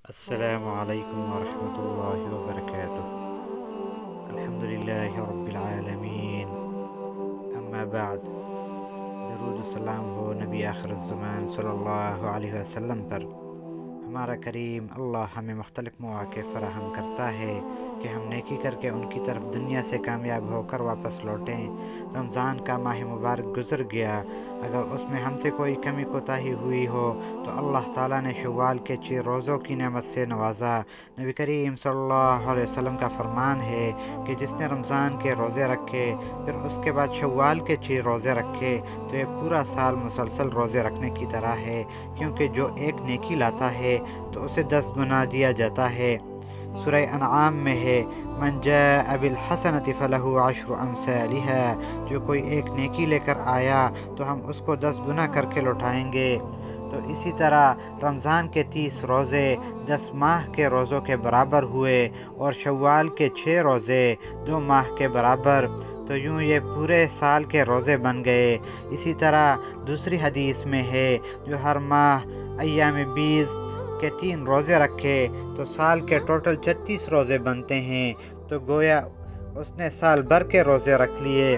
السلام علیکم ورحمۃ اللہ وبرکاتہ۔ الحمدللہ رب العالمین، اما بعد۔ درود و سلام ہو نبی آخر الزمان صلی اللہ علیہ وسلم پر۔ ہمارا کریم اللہ ہمیں مختلف مواقع فراہم کرتا ہے کہ ہم نیکی کر کے ان کی طرف دنیا سے کامیاب ہو کر واپس لوٹیں۔ رمضان کا ماہ مبارک گزر گیا، اگر اس میں ہم سے کوئی کمی کوتاہی ہوئی ہو تو اللہ تعالیٰ نے شوال کے 6 روزوں کی نعمت سے نوازا۔ نبی کریم صلی اللہ علیہ وسلم کا فرمان ہے کہ جس نے رمضان کے روزے رکھے پھر اس کے بعد شوال کے 6 روزے رکھے تو یہ پورا سال مسلسل روزے رکھنے کی طرح ہے، کیونکہ جو ایک نیکی لاتا ہے تو اسے 10 گنا دیا جاتا ہے۔ سورہ انعام میں ہے، من جاء بالحسنۃ فلہ عشر امثالها، جو کوئی ایک نیکی لے کر آیا تو ہم اس کو 10 گنا کر کے لوٹائیں گے۔ تو اسی طرح رمضان کے 30 روزے 10 ماہ کے روزوں کے برابر ہوئے، اور شوال کے 6 روزے 2 ماہ کے برابر، تو یوں یہ پورے سال کے روزے بن گئے۔ اسی طرح دوسری حدیث میں ہے، جو ہر ماہ ایام 20 کے 3 روزے رکھے تو سال کے ٹوٹل 36 روزے بنتے ہیں، تو گویا اس نے سال بھر کے روزے رکھ لیے۔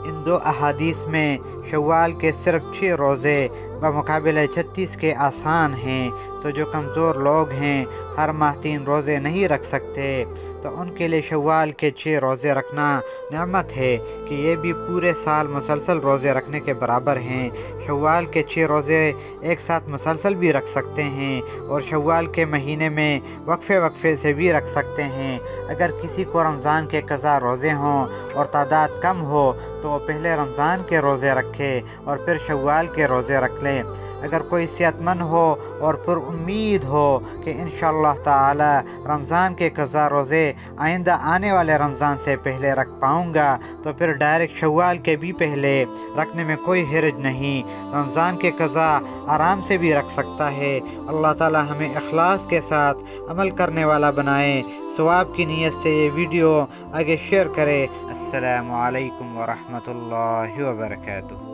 ان 2 احادیث میں شوال کے صرف 6 روزے بمقابلہ 36 کے آسان ہیں، تو جو کمزور لوگ ہیں ہر ماہ 3 روزے نہیں رکھ سکتے تو ان کے لیے شوال کے 6 روزے رکھنا نعمت ہے کہ یہ بھی پورے سال مسلسل روزے رکھنے کے برابر ہیں۔ شوال کے 6 روزے ایک ساتھ مسلسل بھی رکھ سکتے ہیں، اور شوال کے مہینے میں وقفے سے بھی رکھ سکتے ہیں۔ اگر کسی کو رمضان کے قضا روزے ہوں اور تعداد کم ہو تو وہ پہلے رمضان کے روزے رکھے اور پھر شوال کے روزے رکھ لیں۔ اگر کوئی صحت مند ہو اور پر امید ہو کہ انشاءاللہ تعالی رمضان کے قضا روزے آئندہ آنے والے رمضان سے پہلے رکھ پاؤں گا تو پھر ڈائریکٹ شوال کے بھی پہلے رکھنے میں کوئی حرج نہیں، رمضان کے قضا آرام سے بھی رکھ سکتا ہے۔ اللہ تعالی ہمیں اخلاص کے ساتھ عمل کرنے والا بنائے۔ ثواب کی نیت سے یہ ویڈیو آگے شیئر کرے۔ السلام علیکم ورحمۃ اللہ وبرکاتہ۔